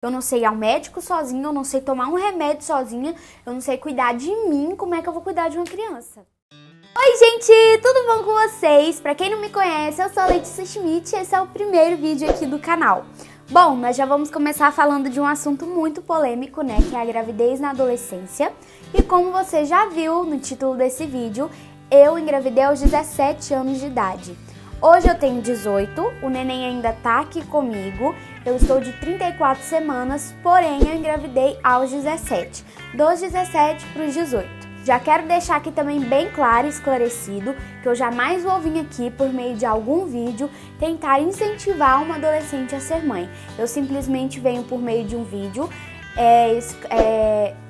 Eu não sei ir ao médico sozinha, eu não sei tomar um remédio sozinha, eu não sei cuidar de mim, como é que eu vou cuidar de uma criança? Oi gente, tudo bom com vocês? Pra quem não me conhece, eu sou a Letícia Schmidt e esse é o primeiro vídeo aqui do canal. Bom, nós já vamos começar falando de um assunto muito polêmico, né, que é a gravidez na adolescência. E como você já viu no título desse vídeo, eu engravidei aos 17 anos de idade. Hoje eu tenho 18, o neném ainda tá aqui comigo, eu estou de 34 semanas, porém eu engravidei aos 17, dos 17 para os 18. Já quero deixar aqui também bem claro e esclarecido que eu jamais vou vir aqui por meio de algum vídeo tentar incentivar uma adolescente a ser mãe. Eu simplesmente venho por meio de um vídeo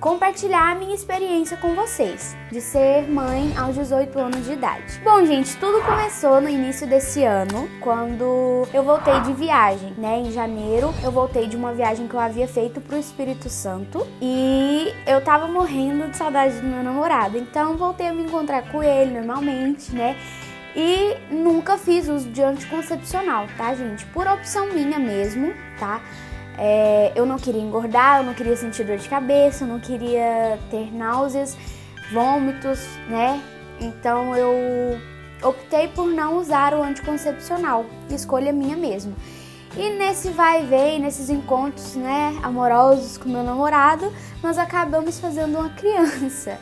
compartilhar a minha experiência com vocês, de ser mãe aos 18 anos de idade. Bom, gente, tudo começou no início desse ano, quando eu voltei de viagem, né? Em janeiro, eu voltei de uma viagem que eu havia feito pro Espírito Santo e eu tava morrendo de saudade do meu namorado, então voltei a me encontrar com ele normalmente, né? E nunca fiz uso de anticoncepcional, tá, gente? Por opção minha mesmo, tá? Eu não queria engordar, eu não queria sentir dor de cabeça, eu não queria ter náuseas, vômitos, né? Então eu optei por não usar o anticoncepcional, escolha minha mesmo. E nesse vai e vem, nesses encontros, né, amorosos com meu namorado, nós acabamos fazendo uma criança,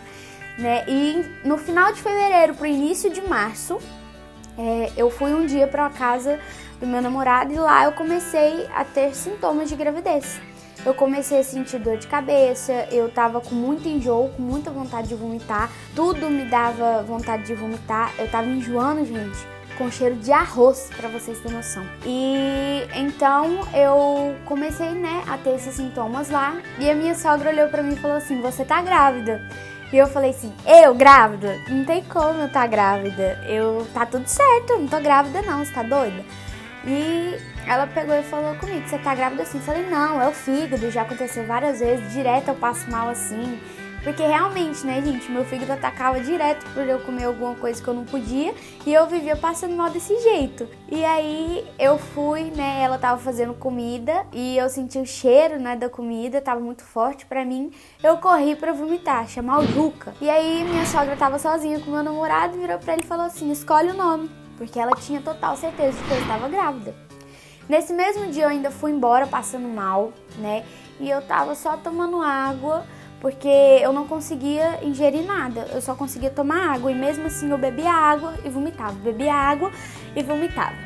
né? E no final de fevereiro pro início de março, eu fui um dia para a casa do meu namorado e lá eu comecei a ter sintomas de gravidez. Eu comecei a sentir dor de cabeça, eu tava com muito enjoo, com muita vontade de vomitar, tudo me dava vontade de vomitar, eu tava enjoando, gente, com cheiro de arroz, pra vocês terem noção. E então eu comecei, né, a ter esses sintomas lá e a minha sogra olhou pra mim e falou assim: "Você tá grávida?" E eu falei assim: "Eu grávida? Não tem como eu tá grávida. Tá tudo certo, eu não tô grávida não, você tá doida?" E ela pegou e falou comigo: "Você tá grávida assim?" Eu falei: "Não, é o fígado, já aconteceu várias vezes, direto eu passo mal assim." Porque realmente, né, gente, meu fígado atacava direto por eu comer alguma coisa que eu não podia e eu vivia passando mal desse jeito. E aí eu fui, né, ela tava fazendo comida e eu senti o cheiro, né, da comida, tava muito forte pra mim. Eu corri pra vomitar, chamar o Juca. E aí minha sogra tava sozinha com meu namorado, virou pra ele e falou assim: "Escolhe o nome", porque ela tinha total certeza de que eu estava grávida. Nesse mesmo dia eu ainda fui embora passando mal, né, e eu tava só tomando água, porque eu não conseguia ingerir nada, eu só conseguia tomar água e mesmo assim eu bebia água e vomitava,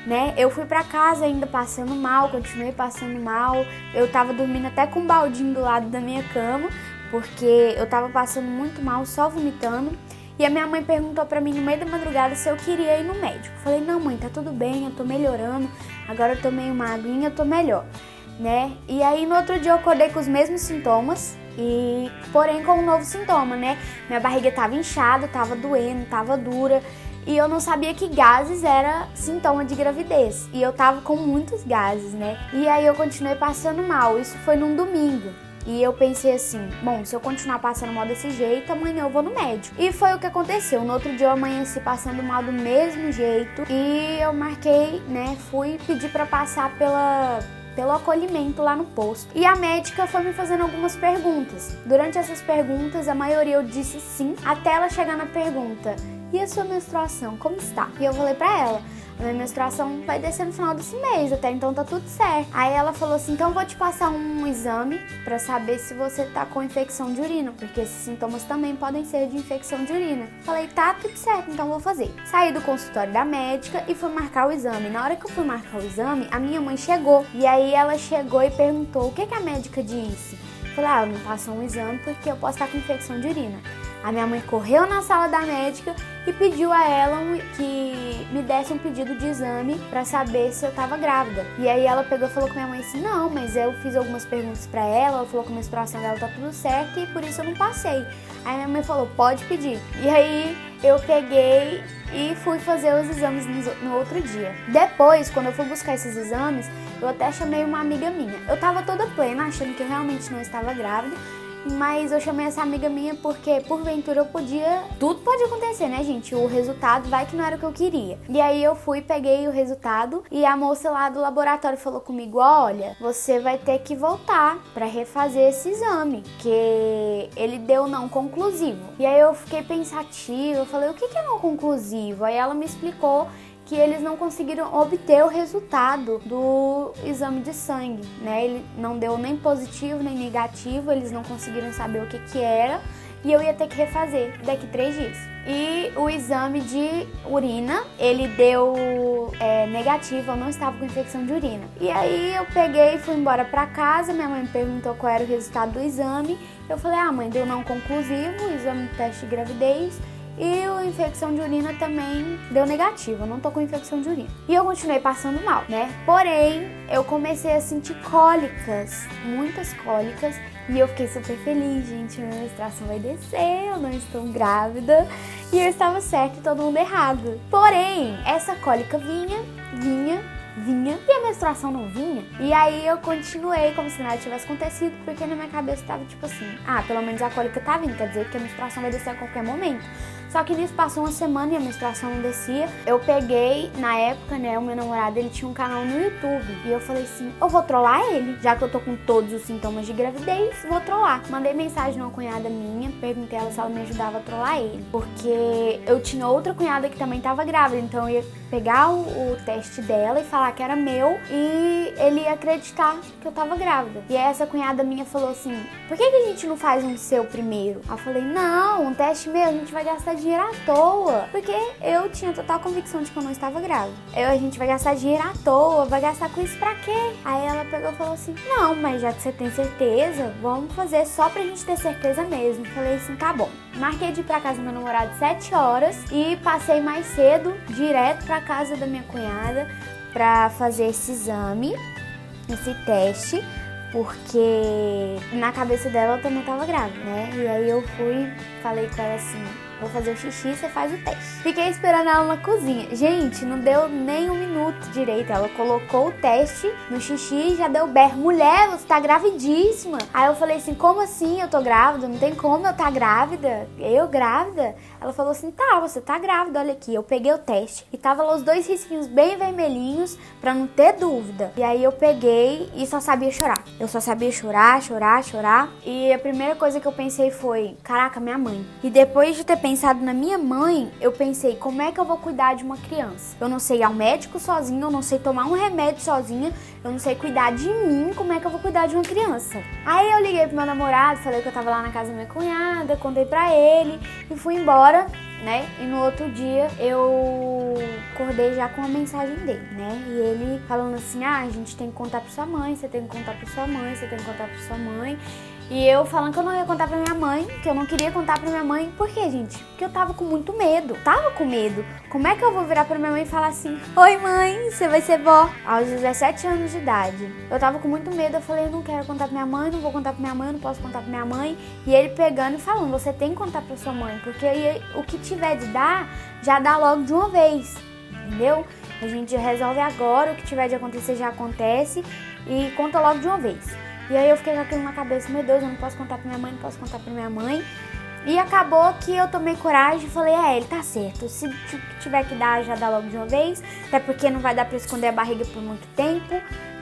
né? Eu fui pra casa ainda passando mal, continuei passando mal, eu tava dormindo até com um baldinho do lado da minha cama, porque eu tava passando muito mal, só vomitando. E a minha mãe perguntou pra mim no meio da madrugada se eu queria ir no médico. Eu falei: "Não, mãe, tá tudo bem, eu tô melhorando, agora eu tomei uma aguinha, eu tô melhor", né? E aí no outro dia eu acordei com os mesmos sintomas, porém com um novo sintoma, né? Minha barriga tava inchada, tava doendo, tava dura e eu não sabia que gases era sintoma de gravidez. E eu tava com muitos gases, né? E aí eu continuei passando mal, isso foi num domingo. E eu pensei assim: bom, se eu continuar passando mal desse jeito, amanhã eu vou no médico. E foi o que aconteceu. No outro dia eu amanheci passando mal do mesmo jeito e eu marquei, né, fui pedir pra passar pelo acolhimento lá no posto. E a médica foi me fazendo algumas perguntas. Durante essas perguntas, a maioria eu disse sim, até ela chegar na pergunta: "E a sua menstruação, como está?" E eu falei pra ela: "A minha menstruação vai descer no final desse mês, até então tá tudo certo." Aí ela falou assim: "Então eu vou te passar um exame pra saber se você tá com infecção de urina, porque esses sintomas também podem ser de infecção de urina." Falei: "Tá tudo certo, então vou fazer." Saí do consultório da médica e fui marcar o exame. Na hora que eu fui marcar o exame, a minha mãe chegou. E aí ela chegou e perguntou: "O que a médica disse?" Falei: "Ah, ela me passou um exame porque eu posso estar com infecção de urina." A minha mãe correu na sala da médica e pediu a ela que me desse um pedido de exame pra saber se eu tava grávida. E aí ela pegou e falou com minha mãe assim: "Não, mas eu fiz algumas perguntas pra ela falou que a menstruação dela tá tudo certo e por isso eu não passei." Aí minha mãe falou: "Pode pedir." E aí eu peguei e fui fazer os exames no outro dia. Depois, quando eu fui buscar esses exames, eu até chamei uma amiga minha. Eu tava toda plena, achando que eu realmente não estava grávida. mas eu chamei essa amiga minha porque, porventura, eu podia... Tudo pode acontecer, né, gente? O resultado vai que não era o que eu queria. E aí eu fui, peguei o resultado e a moça lá do laboratório falou comigo, olha, você vai ter que voltar pra refazer esse exame, que ele deu não conclusivo. E aí eu fiquei pensativa, eu falei, o que é não conclusivo? Aí ela me explicou que eles não conseguiram obter o resultado do exame de sangue, né? Ele não deu nem positivo nem negativo, eles não conseguiram saber o que era e eu ia ter que refazer daqui 3 dias. E o exame de urina, ele deu negativo, eu não estava com infecção de urina. E aí eu peguei e fui embora pra casa, minha mãe me perguntou qual era o resultado do exame. Eu falei, mãe, deu não conclusivo, o exame de teste de gravidez. E a infecção de urina também deu negativo, eu não tô com infecção de urina. E eu continuei passando mal, né? Porém, eu comecei a sentir cólicas, muitas cólicas. E eu fiquei super feliz, gente, minha menstruação vai descer, eu não estou grávida. E eu estava certa e todo mundo errado. Porém, essa cólica vinha, e a menstruação não vinha. E aí eu continuei como se nada tivesse acontecido, porque na minha cabeça tava tipo assim, pelo menos a cólica tá vindo, quer dizer que a menstruação vai descer a qualquer momento. Só que nisso passou uma semana e a menstruação não descia. Eu peguei, na época, né, o meu namorado, ele tinha um canal no YouTube. E eu falei assim, eu vou trollar ele. Já que eu tô com todos os sintomas de gravidez, vou trollar. Mandei mensagem numa cunhada minha, perguntei ela se ela me ajudava a trollar ele. Porque eu tinha outra cunhada que também tava grávida, então eu ia pegar o teste dela e falar que era meu e ele ia acreditar que eu tava grávida. E aí essa cunhada minha falou assim, por que a gente não faz um seu primeiro? Aí eu falei, não, um teste meu, a gente vai gastar dinheiro à toa. Porque eu tinha total convicção de que eu não estava grávida. A gente vai gastar dinheiro à toa, vai gastar com isso pra quê? Aí ela pegou e falou assim, não, mas já que você tem certeza, vamos fazer só pra gente ter certeza mesmo. Falei assim, tá bom. Marquei de ir pra casa do meu namorado 7 horas e passei mais cedo, direto pra casa da minha cunhada pra fazer esse exame, esse teste, porque na cabeça dela eu também tava grávida, né? E aí eu fui, falei com ela assim, vou fazer o xixi, você faz o teste. Fiquei esperando ela na cozinha. Gente, não deu nem 1 minuto direito. Ela colocou o teste no xixi e já deu berro. Mulher, você tá gravidíssima. Aí eu falei assim, como assim eu tô grávida? Não tem como eu tá grávida? Eu grávida? Ela falou assim, tá, você tá grávida, olha aqui. Eu peguei o teste e tava lá os 2 risquinhos bem vermelhinhos pra não ter dúvida. E aí eu peguei e só sabia chorar. Eu só sabia chorar. E a primeira coisa que eu pensei foi, caraca, minha mãe. E depois de ter pensado na minha mãe, eu pensei, como é que eu vou cuidar de uma criança? Eu não sei ir ao médico sozinha, eu não sei tomar um remédio sozinha, eu não sei cuidar de mim, como é que eu vou cuidar de uma criança? Aí eu liguei pro meu namorado, falei que eu tava lá na casa da minha cunhada, contei pra ele e fui embora, né? E no outro dia eu acordei já com a mensagem dele, né? E ele falando assim, a gente tem que contar pra sua mãe, você tem que contar pra sua mãe, você tem que contar pra sua mãe. E eu falando que eu não ia contar pra minha mãe, que eu não queria contar pra minha mãe. Por quê, gente? Porque eu tava com muito medo. Tava com medo. Como é que eu vou virar pra minha mãe e falar assim, oi mãe, você vai ser vó? Aos 17 anos de idade. Eu tava com muito medo, eu falei, eu não quero contar pra minha mãe, não vou contar pra minha mãe, eu não posso contar pra minha mãe. E ele pegando e falando, você tem que contar pra sua mãe, porque aí o que tiver de dar, já dá logo de uma vez. Entendeu? A gente resolve agora, o que tiver de acontecer já acontece e conta logo de uma vez. E aí eu fiquei com aquilo na cabeça, meu Deus, eu não posso contar pra minha mãe, não posso contar pra minha mãe. E acabou que eu tomei coragem e falei, ele tá certo, se tiver que dar, já dá logo de uma vez, até porque não vai dar pra esconder a barriga por muito tempo,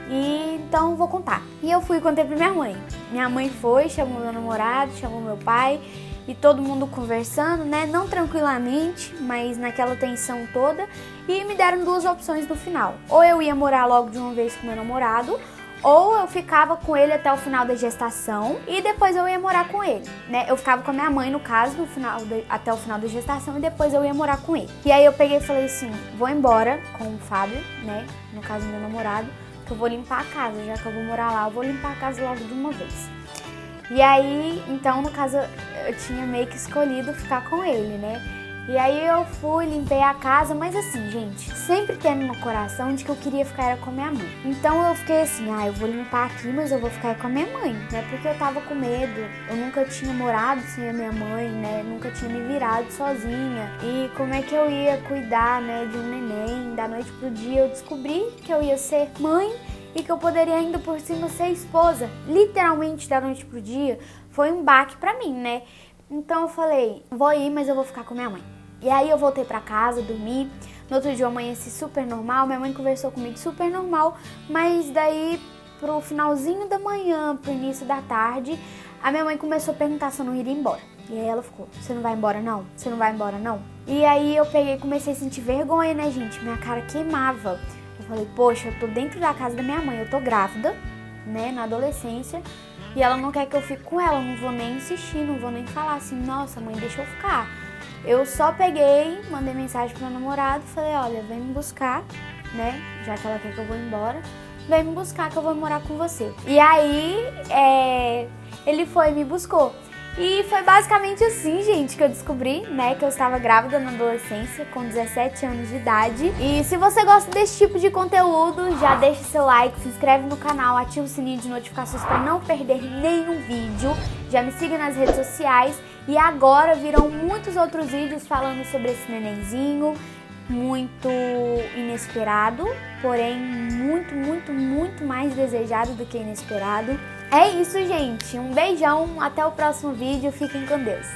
e então vou contar. E eu fui e contei pra minha mãe. Minha mãe foi, chamou meu namorado, chamou meu pai, e todo mundo conversando, né, não tranquilamente, mas naquela tensão toda, e me deram 2 opções no final. Ou eu ia morar logo de uma vez com meu namorado, ou eu ficava com ele até o final da gestação e depois eu ia morar com ele, né? Eu ficava com a minha mãe, no caso, até o final da gestação e depois eu ia morar com ele. E aí eu peguei e falei assim, vou embora com o Fábio, né? No caso, meu namorado, que eu vou limpar a casa, já que eu vou morar lá, eu vou limpar a casa logo de uma vez. E aí, então, no caso, eu tinha meio que escolhido ficar com ele, né? E aí eu fui, limpei a casa, mas assim, gente, sempre tendo no coração de que eu queria ficar com a minha mãe. Então eu fiquei assim, eu vou limpar aqui, mas eu vou ficar com a minha mãe, né? Porque eu tava com medo, eu nunca tinha morado sem a minha mãe, né? Nunca tinha me virado sozinha. E como é que eu ia cuidar, né, de um neném da noite pro dia? Eu descobri que eu ia ser mãe e que eu poderia ainda por cima ser esposa, literalmente da noite pro dia. foi um baque pra mim, né? Então eu falei, vou ir, mas eu vou ficar com minha mãe. E aí eu voltei pra casa, dormi. No outro dia eu amanheci super normal, minha mãe conversou comigo super normal, mas daí pro finalzinho da manhã, pro início da tarde, a minha mãe começou a perguntar se eu não iria embora. E aí ela ficou, você não vai embora não? Você não vai embora não? E aí eu peguei e comecei a sentir vergonha, né, gente? Minha cara queimava. Eu falei, poxa, eu tô dentro da casa da minha mãe, eu tô grávida, né, na adolescência, e ela não quer que eu fique com ela, eu não vou nem insistir, não vou nem falar assim, nossa, mãe, deixa eu ficar. Eu só peguei, mandei mensagem pro meu namorado, falei, olha, vem me buscar, né, já que ela quer que eu vou embora, vem me buscar que eu vou morar com você. E aí, ele foi e me buscou. E foi basicamente assim, gente, que eu descobri, né, que eu estava grávida na adolescência, com 17 anos de idade. E se você gosta desse tipo de conteúdo, já deixa seu like, se inscreve no canal, ativa o sininho de notificações para não perder nenhum vídeo. Já me siga nas redes sociais. E agora virão muitos outros vídeos falando sobre esse nenenzinho, muito inesperado, porém muito, muito, muito mais desejado do que inesperado. É isso, gente. Um beijão, até o próximo vídeo. Fiquem com Deus.